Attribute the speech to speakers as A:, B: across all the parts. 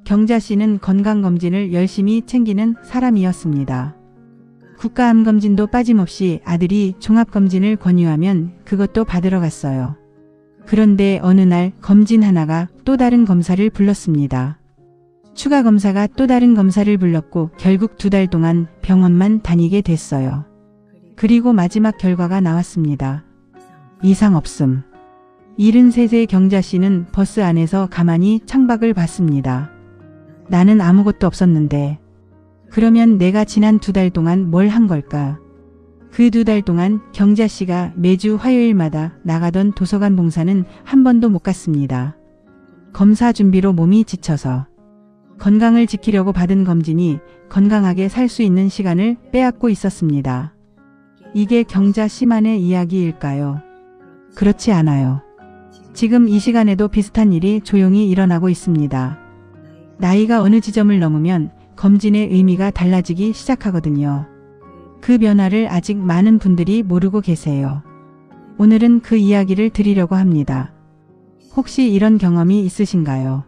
A: 경자 씨는 건강검진을 열심히 챙기는 사람이었습니다. 국가암검진도 빠짐없이 아들이 종합검진을 권유하면 그것도 받으러 갔어요. 그런데 어느 날 검진 하나가 또 다른 검사를 불렀습니다. 추가 검사가 또 다른 검사를 불렀고 결국 2달 동안 병원만 다니게 됐어요. 그리고 마지막 결과가 나왔습니다. 이상 없음. 73세 경자 씨는 버스 안에서 가만히 창밖을 봤습니다. 나는 아무것도 없었는데. 그러면 내가 지난 2달 동안 뭘 한 걸까? 그 2달 동안 경자 씨가 매주 화요일마다 나가던 도서관 봉사는 한 번도 못 갔습니다. 검사 준비로 몸이 지쳐서. 건강을 지키려고 받은 검진이 건강하게 살 수 있는 시간을 빼앗고 있었습니다. 이게 경자 씨만의 이야기일까요? 그렇지 않아요. 지금 이 시간에도 비슷한 일이 조용히 일어나고 있습니다. 나이가 어느 지점을 넘으면 검진의 의미가 달라지기 시작하거든요. 그 변화를 아직 많은 분들이 모르고 계세요. 오늘은 그 이야기를 드리려고 합니다. 혹시 이런 경험이 있으신가요?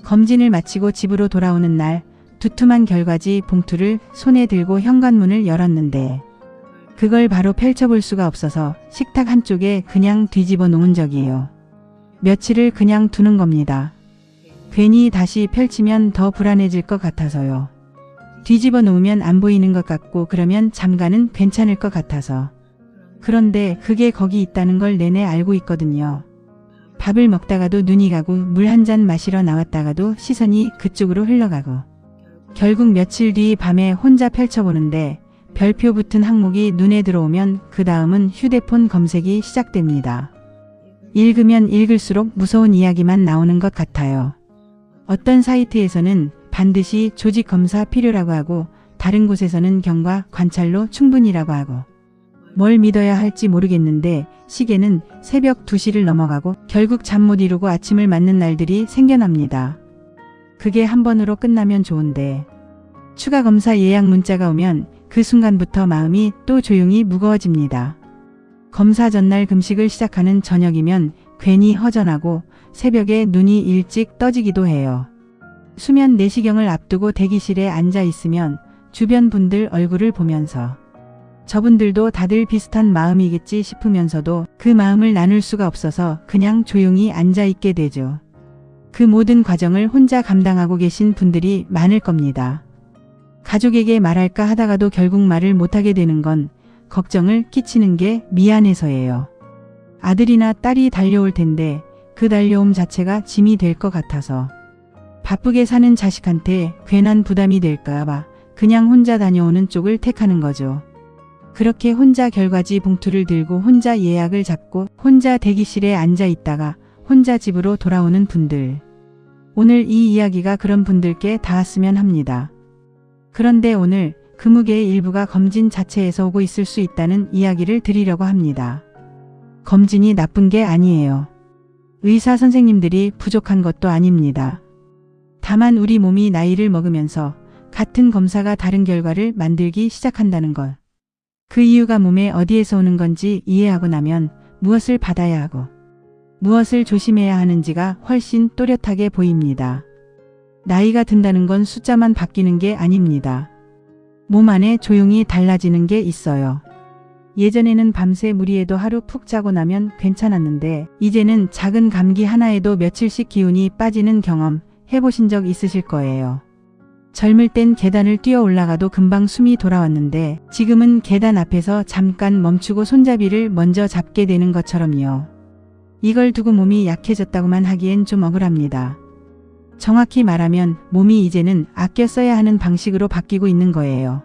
A: 검진을 마치고 집으로 돌아오는 날 두툼한 결과지 봉투를 손에 들고 현관문을 열었는데 그걸 바로 펼쳐볼 수가 없어서 식탁 한쪽에 그냥 뒤집어 놓은 적이에요. 며칠을 그냥 두는 겁니다. 괜히 다시 펼치면 더 불안해질 것 같아서요. 뒤집어 놓으면 안 보이는 것 같고 그러면 잠깐은 괜찮을 것 같아서. 그런데 그게 거기 있다는 걸 내내 알고 있거든요. 밥을 먹다가도 눈이 가고 물 한 잔 마시러 나왔다가도 시선이 그쪽으로 흘러가고. 결국 며칠 뒤 밤에 혼자 펼쳐보는데 별표 붙은 항목이 눈에 들어오면 그 다음은 휴대폰 검색이 시작됩니다. 읽으면 읽을수록 무서운 이야기만 나오는 것 같아요. 어떤 사이트에서는 반드시 조직 검사 필요라고 하고 다른 곳에서는 경과 관찰로 충분이라고 하고 뭘 믿어야 할지 모르겠는데 시계는 새벽 2시를 넘어가고 결국 잠 못 이루고 아침을 맞는 날들이 생겨납니다. 그게 한 번으로 끝나면 좋은데 추가 검사 예약 문자가 오면 그 순간부터 마음이 또 조용히 무거워집니다. 검사 전날 금식을 시작하는 저녁이면 괜히 허전하고 새벽에 눈이 일찍 떠지기도 해요. 수면 내시경을 앞두고 대기실에 앉아 있으면 주변 분들 얼굴을 보면서 저분들도 다들 비슷한 마음이겠지 싶으면서도 그 마음을 나눌 수가 없어서 그냥 조용히 앉아 있게 되죠. 그 모든 과정을 혼자 감당하고 계신 분들이 많을 겁니다. 가족에게 말할까 하다가도 결국 말을 못하게 되는 건 걱정을 끼치는 게 미안해서예요. 아들이나 딸이 달려올 텐데 그 달려옴 자체가 짐이 될 것 같아서 바쁘게 사는 자식한테 괜한 부담이 될까 봐 그냥 혼자 다녀오는 쪽을 택하는 거죠. 그렇게 혼자 결과지 봉투를 들고 혼자 예약을 잡고 혼자 대기실에 앉아 있다가 혼자 집으로 돌아오는 분들. 오늘 이 이야기가 그런 분들께 닿았으면 합니다. 그런데 오늘 그 무게의 일부가 검진 자체에서 오고 있을 수 있다는 이야기를 드리려고 합니다. 검진이 나쁜 게 아니에요. 의사 선생님들이 부족한 것도 아닙니다. 다만 우리 몸이 나이를 먹으면서 같은 검사가 다른 결과를 만들기 시작한다는 것. 그 이유가 몸에 어디에서 오는 건지 이해하고 나면 무엇을 받아야 하고 무엇을 조심해야 하는지가 훨씬 또렷하게 보입니다. 나이가 든다는 건 숫자만 바뀌는 게 아닙니다. 몸 안에 조용히 달라지는 게 있어요. 예전에는 밤새 무리해도 하루 푹 자고 나면 괜찮았는데 이제는 작은 감기 하나에도 며칠씩 기운이 빠지는 경험 해보신 적 있으실 거예요. 젊을 땐 계단을 뛰어 올라가도 금방 숨이 돌아왔는데 지금은 계단 앞에서 잠깐 멈추고 손잡이를 먼저 잡게 되는 것처럼요. 이걸 두고 몸이 약해졌다고만 하기엔 좀 억울합니다. 정확히 말하면 몸이 이제는 아껴 써야 하는 방식으로 바뀌고 있는 거예요.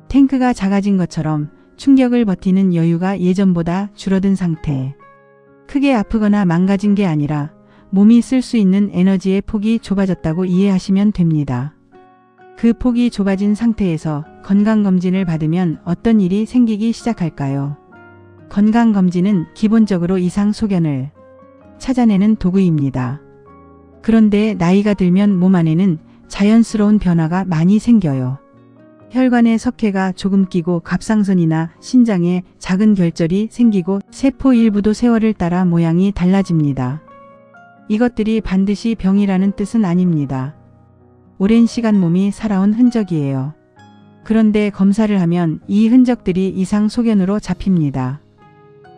A: 탱크가 작아진 것처럼 충격을 버티는 여유가 예전보다 줄어든 상태. 크게 아프거나 망가진 게 아니라 몸이 쓸 수 있는 에너지의 폭이 좁아졌다고 이해하시면 됩니다. 그 폭이 좁아진 상태에서 건강검진을 받으면 어떤 일이 생기기 시작할까요? 건강검진은 기본적으로 이상 소견을 찾아내는 도구입니다. 그런데 나이가 들면 몸 안에는 자연스러운 변화가 많이 생겨요. 혈관에 석회가 조금 끼고 갑상선이나 신장에 작은 결절이 생기고 세포 일부도 세월을 따라 모양이 달라집니다. 이것들이 반드시 병이라는 뜻은 아닙니다. 오랜 시간 몸이 살아온 흔적이에요. 그런데 검사를 하면 이 흔적들이 이상 소견으로 잡힙니다.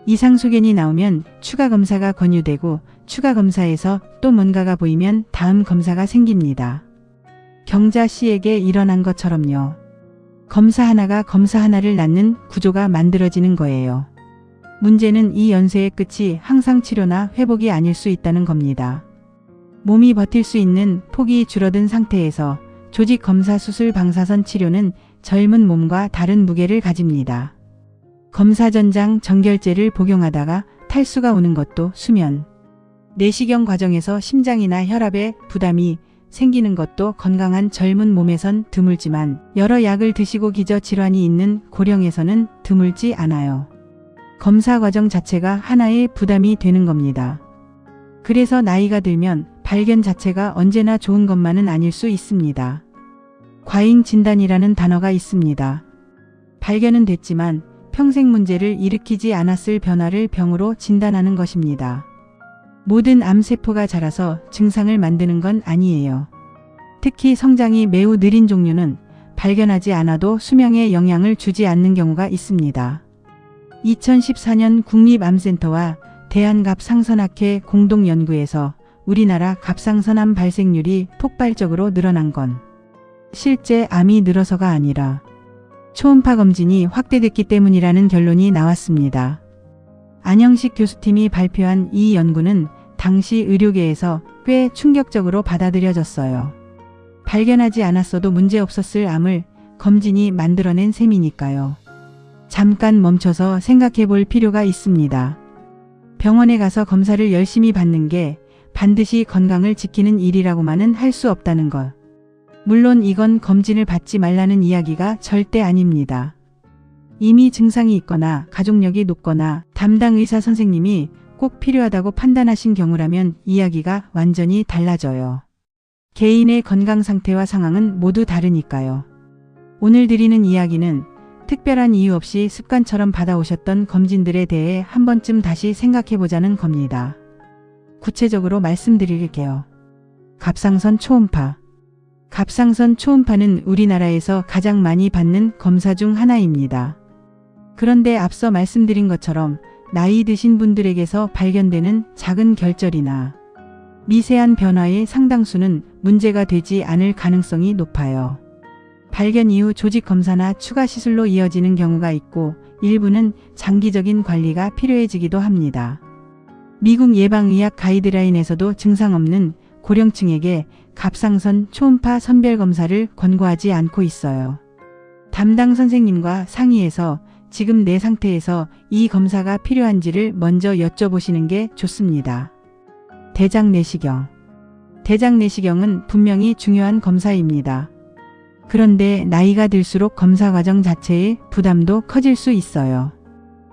A: 이상 소견이 나오면 추가 검사가 권유되고 추가 검사에서 또 뭔가가 보이면 다음 검사가 생깁니다. 경자 씨에게 일어난 것처럼요. 검사 하나가 검사 하나를 낳는 구조가 만들어지는 거예요. 문제는 이 연쇄의 끝이 항상 치료나 회복이 아닐 수 있다는 겁니다. 몸이 버틸 수 있는 폭이 줄어든 상태에서 조직 검사 수술 방사선 치료는 젊은 몸과 다른 무게를 가집니다. 검사 전장 정결제를 복용하다가 탈수가 오는 것도 수면, 내시경 과정에서 심장이나 혈압에 부담이 생기는 것도 건강한 젊은 몸에선 드물지만 여러 약을 드시고 기저질환이 있는 고령에서는 드물지 않아요. 검사 과정 자체가 하나의 부담이 되는 겁니다. 그래서 나이가 들면 발견 자체가 언제나 좋은 것만은 아닐 수 있습니다. 과잉 진단이라는 단어가 있습니다. 발견은 됐지만 평생 문제를 일으키지 않았을 변화를 병으로 진단하는 것입니다. 모든 암세포가 자라서 증상을 만드는 건 아니에요. 특히 성장이 매우 느린 종류는 발견하지 않아도 수명에 영향을 주지 않는 경우가 있습니다. 2014년 국립암센터와 대한갑상선학회 공동연구에서 우리나라 갑상선암 발생률이 폭발적으로 늘어난 건 실제 암이 늘어서가 아니라 초음파 검진이 확대됐기 때문이라는 결론이 나왔습니다. 안영식 교수팀이 발표한 이 연구는 당시 의료계에서 꽤 충격적으로 받아들여졌어요. 발견하지 않았어도 문제없었을 암을 검진이 만들어낸 셈이니까요. 잠깐 멈춰서 생각해 볼 필요가 있습니다. 병원에 가서 검사를 열심히 받는 게 반드시 건강을 지키는 일이라고만은 할 수 없다는 것. 물론 이건 검진을 받지 말라는 이야기가 절대 아닙니다. 이미 증상이 있거나 가족력이 높거나 담당 의사 선생님이 꼭 필요하다고 판단하신 경우라면 이야기가 완전히 달라져요. 개인의 건강 상태와 상황은 모두 다르니까요. 오늘 드리는 이야기는 특별한 이유 없이 습관처럼 받아오셨던 검진들에 대해 한 번쯤 다시 생각해보자는 겁니다. 구체적으로 말씀드릴게요. 갑상선 초음파. 갑상선 초음파는 우리나라에서 가장 많이 받는 검사 중 하나입니다. 그런데 앞서 말씀드린 것처럼 나이 드신 분들에게서 발견되는 작은 결절이나 미세한 변화의 상당수는 문제가 되지 않을 가능성이 높아요. 발견 이후 조직 검사나 추가 시술로 이어지는 경우가 있고 일부는 장기적인 관리가 필요해지기도 합니다. 미국 예방의학 가이드라인에서도 증상 없는 고령층에게 갑상선 초음파 선별 검사를 권고하지 않고 있어요. 담당 선생님과 상의해서 지금 내 상태에서 이 검사가 필요한지를 먼저 여쭤보시는 게 좋습니다. 대장 내시경. 대장 내시경은 분명히 중요한 검사입니다. 그런데 나이가 들수록 검사 과정 자체의 부담도 커질 수 있어요.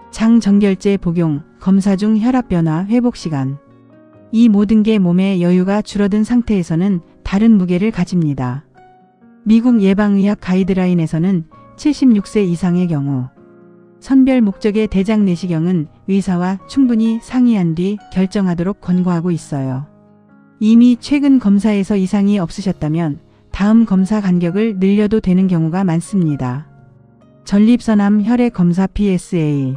A: 장 정결제 복용, 검사 중 혈압 변화, 회복 시간. 이 모든 게 몸의 여유가 줄어든 상태에서는 다른 무게를 가집니다. 미국 예방의학 가이드라인에서는 76세 이상의 경우 선별 목적의 대장 내시경은 의사와 충분히 상의한 뒤 결정하도록 권고하고 있어요. 이미 최근 검사에서 이상이 없으셨다면 다음 검사 간격을 늘려도 되는 경우가 많습니다. 전립선암 혈액 검사 PSA.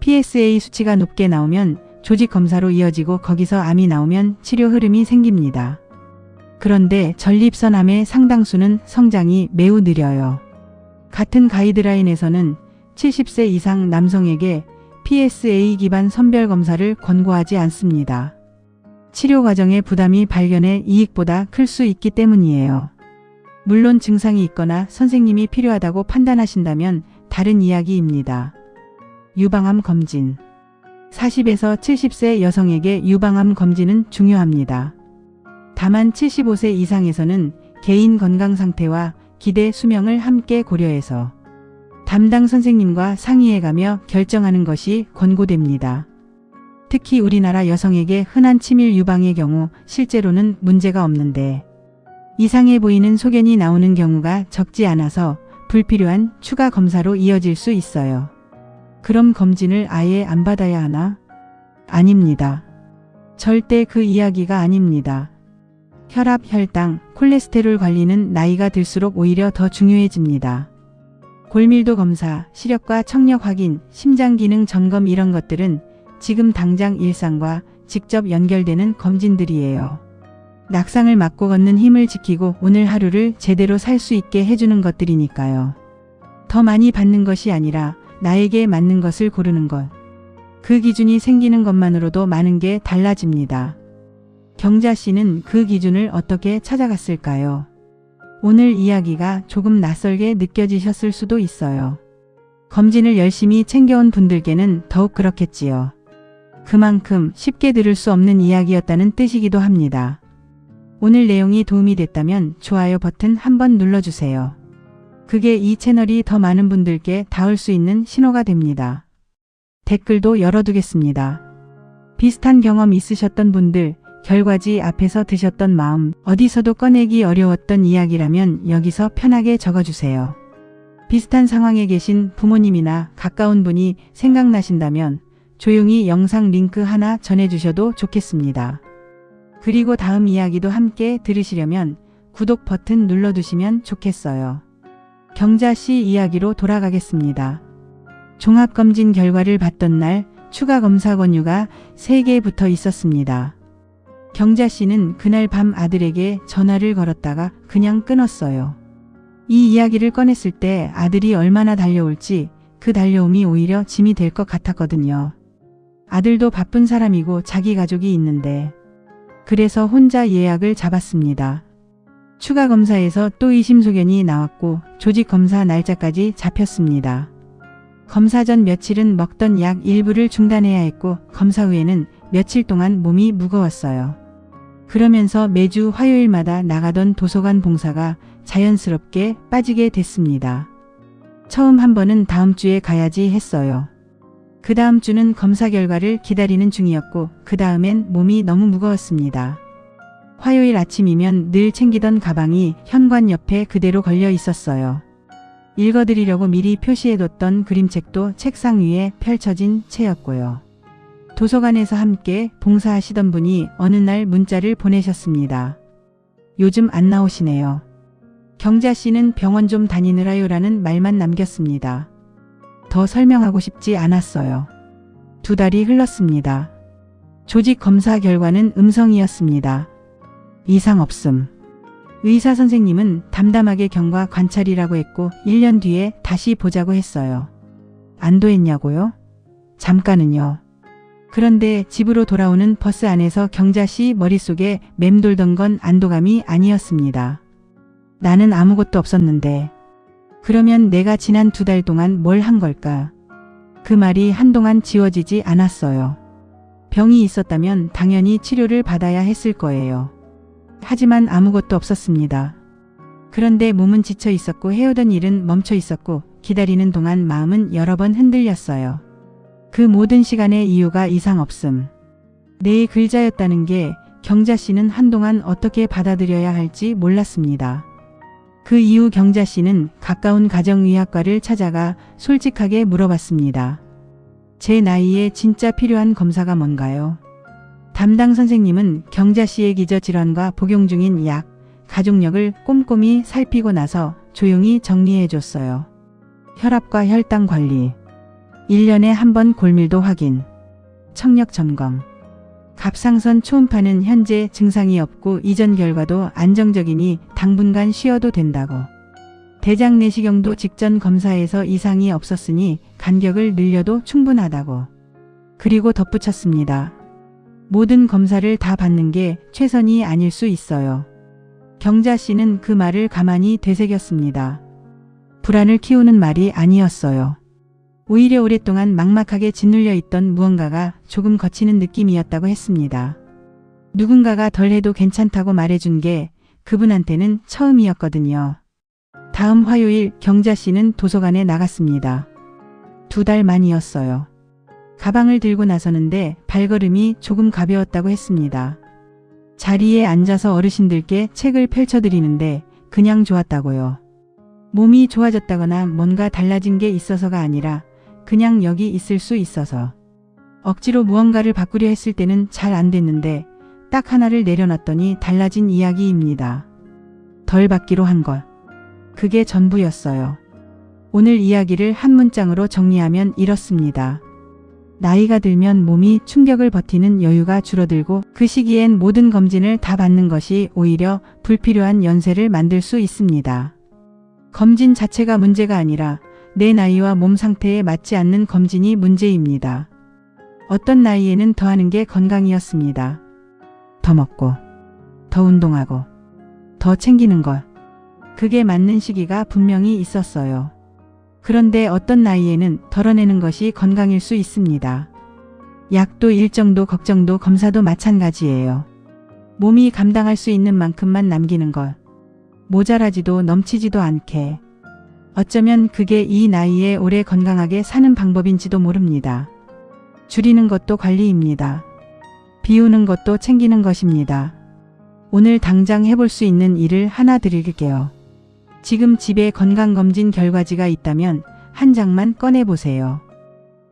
A: PSA 수치가 높게 나오면 조직 검사로 이어지고 거기서 암이 나오면 치료 흐름이 생깁니다. 그런데 전립선암의 상당수는 성장이 매우 느려요. 같은 가이드라인에서는 70세 이상 남성에게 PSA 기반 선별 검사를 권고하지 않습니다. 치료 과정의 부담이 발견의 이익보다 클 수 있기 때문이에요. 물론 증상이 있거나 선생님이 필요하다고 판단하신다면 다른 이야기입니다. 유방암 검진. 40에서 70세 여성에게 유방암 검진은 중요합니다. 다만 75세 이상에서는 개인 건강 상태와 기대 수명을 함께 고려해서 담당 선생님과 상의해가며 결정하는 것이 권고됩니다. 특히 우리나라 여성에게 흔한 치밀 유방의 경우 실제로는 문제가 없는데 이상해 보이는 소견이 나오는 경우가 적지 않아서 불필요한 추가 검사로 이어질 수 있어요. 그럼 검진을 아예 안 받아야 하나? 아닙니다. 절대 그 이야기가 아닙니다. 혈압, 혈당, 콜레스테롤 관리는 나이가 들수록 오히려 더 중요해집니다. 골밀도 검사, 시력과 청력 확인, 심장 기능 점검 이런 것들은 지금 당장 일상과 직접 연결되는 검진들이에요. 낙상을 막고 걷는 힘을 지키고 오늘 하루를 제대로 살 수 있게 해주는 것들이니까요. 더 많이 받는 것이 아니라 나에게 맞는 것을 고르는 것. 그 기준이 생기는 것만으로도 많은 게 달라집니다. 경자 씨는 그 기준을 어떻게 찾아갔을까요? 오늘 이야기가 조금 낯설게 느껴지셨을 수도 있어요. 검진을 열심히 챙겨온 분들께는 더욱 그렇겠지요. 그만큼 쉽게 들을 수 없는 이야기였다는 뜻이기도 합니다. 오늘 내용이 도움이 됐다면 좋아요 버튼 한번 눌러주세요. 그게 이 채널이 더 많은 분들께 닿을 수 있는 신호가 됩니다. 댓글도 열어두겠습니다. 비슷한 경험 있으셨던 분들, 결과지 앞에서 드셨던 마음, 어디서도 꺼내기 어려웠던 이야기라면 여기서 편하게 적어주세요. 비슷한 상황에 계신 부모님이나 가까운 분이 생각나신다면 조용히 영상 링크 하나 전해주셔도 좋겠습니다. 그리고 다음 이야기도 함께 들으시려면 구독 버튼 눌러두시면 좋겠어요. 경자 씨 이야기로 돌아가겠습니다. 종합검진 결과를 받던 날 추가 검사 권유가 3개 붙어 있었습니다. 경자 씨는 그날 밤 아들에게 전화를 걸었다가 그냥 끊었어요. 이 이야기를 꺼냈을 때 아들이 얼마나 달려올지 그 달려옴이 오히려 짐이 될 것 같았거든요. 아들도 바쁜 사람이고 자기 가족이 있는데 그래서 혼자 예약을 잡았습니다. 추가 검사에서 또 의심소견이 나왔고 조직 검사 날짜까지 잡혔습니다. 검사 전 며칠은 먹던 약 일부를 중단해야 했고 검사 후에는 며칠 동안 몸이 무거웠어요. 그러면서 매주 화요일마다 나가던 도서관 봉사가 자연스럽게 빠지게 됐습니다. 처음 한 번은 다음 주에 가야지 했어요. 그 다음 주는 검사 결과를 기다리는 중이었고 그 다음엔 몸이 너무 무거웠습니다. 화요일 아침이면 늘 챙기던 가방이 현관 옆에 그대로 걸려 있었어요. 읽어드리려고 미리 표시해뒀던 그림책도 책상 위에 펼쳐진 채였고요. 도서관에서 함께 봉사하시던 분이 어느 날 문자를 보내셨습니다. 요즘 안 나오시네요. 경자 씨는 병원 좀 다니느라요라는 말만 남겼습니다. 더 설명하고 싶지 않았어요. 2달이 흘렀습니다. 조직 검사 결과는 음성이었습니다. 이상 없음. 의사 선생님은 담담하게 경과 관찰이라고 했고 1년 뒤에 다시 보자고 했어요. 안도했냐고요? 잠깐은요. 그런데 집으로 돌아오는 버스 안에서 경자 씨 머릿속에 맴돌던 건 안도감이 아니었습니다. 나는 아무것도 없었는데 그러면 내가 지난 2달 동안 뭘 한 걸까? 그 말이 한동안 지워지지 않았어요. 병이 있었다면 당연히 치료를 받아야 했을 거예요. 하지만 아무것도 없었습니다. 그런데 몸은 지쳐 있었고 해오던 일은 멈춰 있었고 기다리는 동안 마음은 여러 번 흔들렸어요. 그 모든 시간의 이유가 이상 없음. 내 글자였다는 게 경자 씨는 한동안 어떻게 받아들여야 할지 몰랐습니다. 그 이후 경자 씨는 가까운 가정의학과를 찾아가 솔직하게 물어봤습니다. 제 나이에 진짜 필요한 검사가 뭔가요? 담당 선생님은 경자 씨의 기저질환과 복용 중인 약, 가족력을 꼼꼼히 살피고 나서 조용히 정리해 줬어요. 혈압과 혈당 관리, 1년에 한 번 골밀도 확인, 청력 점검, 갑상선 초음파는 현재 증상이 없고 이전 결과도 안정적이니 당분간 쉬어도 된다고. 대장 내시경도 직전 검사에서 이상이 없었으니 간격을 늘려도 충분하다고. 그리고 덧붙였습니다. 모든 검사를 다 받는 게 최선이 아닐 수 있어요. 경자 씨는 그 말을 가만히 되새겼습니다. 불안을 키우는 말이 아니었어요. 오히려 오랫동안 막막하게 짓눌려 있던 무언가가 조금 거치는 느낌이었다고 했습니다. 누군가가 덜 해도 괜찮다고 말해준 게 그분한테는 처음이었거든요. 다음 화요일 경자 씨는 도서관에 나갔습니다. 2달 만이었어요. 가방을 들고 나서는데 발걸음이 조금 가벼웠다고 했습니다. 자리에 앉아서 어르신들께 책을 펼쳐드리는데 그냥 좋았다고요. 몸이 좋아졌다거나 뭔가 달라진 게 있어서가 아니라 그냥 여기 있을 수 있어서. 억지로 무언가를 바꾸려 했을 때는 잘 안 됐는데 딱 하나를 내려놨더니 달라진 이야기입니다. 덜 받기로 한 것. 그게 전부였어요. 오늘 이야기를 한 문장으로 정리하면 이렇습니다. 나이가 들면 몸이 충격을 버티는 여유가 줄어들고 그 시기엔 모든 검진을 다 받는 것이 오히려 불필요한 연세를 만들 수 있습니다. 검진 자체가 문제가 아니라 내 나이와 몸 상태에 맞지 않는 검진이 문제입니다. 어떤 나이에는 더 하는 게 건강이었습니다. 더 먹고, 더 운동하고, 더 챙기는 것. 그게 맞는 시기가 분명히 있었어요. 그런데 어떤 나이에는 덜어내는 것이 건강일 수 있습니다. 약도 일정도 걱정도 검사도 마찬가지예요. 몸이 감당할 수 있는 만큼만 남기는 것. 모자라지도 넘치지도 않게. 어쩌면 그게 이 나이에 오래 건강하게 사는 방법인지도 모릅니다. 줄이는 것도 관리입니다. 비우는 것도 챙기는 것입니다. 오늘 당장 해볼 수 있는 일을 하나 드릴게요. 지금 집에 건강검진 결과지가 있다면 한 장만 꺼내보세요.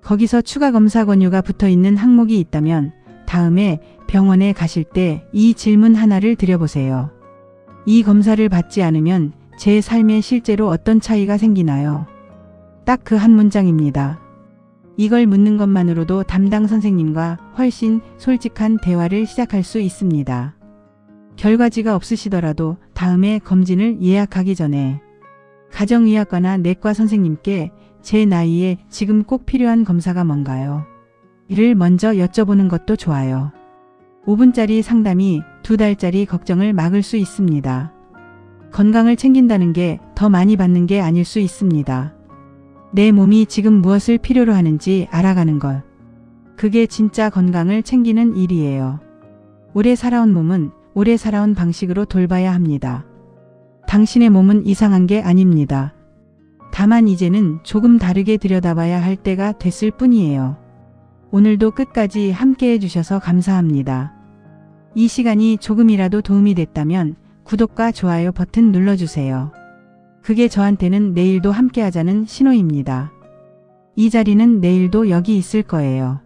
A: 거기서 추가 검사 권유가 붙어있는 항목이 있다면 다음에 병원에 가실 때 이 질문 하나를 드려보세요. 이 검사를 받지 않으면 제 삶에 실제로 어떤 차이가 생기나요? 딱 그 한 문장입니다. 이걸 묻는 것만으로도 담당 선생님과 훨씬 솔직한 대화를 시작할 수 있습니다. 결과지가 없으시더라도 다음에 검진을 예약하기 전에 가정의학과나 내과 선생님께 제 나이에 지금 꼭 필요한 검사가 뭔가요? 이를 먼저 여쭤보는 것도 좋아요. 5분짜리 상담이 2달짜리 걱정을 막을 수 있습니다. 건강을 챙긴다는 게 더 많이 받는 게 아닐 수 있습니다. 내 몸이 지금 무엇을 필요로 하는지 알아가는 것. 그게 진짜 건강을 챙기는 일이에요. 오래 살아온 몸은 오래 살아온 방식으로 돌봐야 합니다. 당신의 몸은 이상한 게 아닙니다. 다만 이제는 조금 다르게 들여다봐야 할 때가 됐을 뿐이에요. 오늘도 끝까지 함께 해주셔서 감사합니다. 이 시간이 조금이라도 도움이 됐다면 구독과 좋아요 버튼 눌러주세요. 그게 저한테는 내일도 함께 하자는 신호입니다. 이 자리는 내일도 여기 있을 거예요.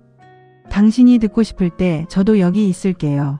A: 당신이 듣고 싶을 때 저도 여기 있을게요.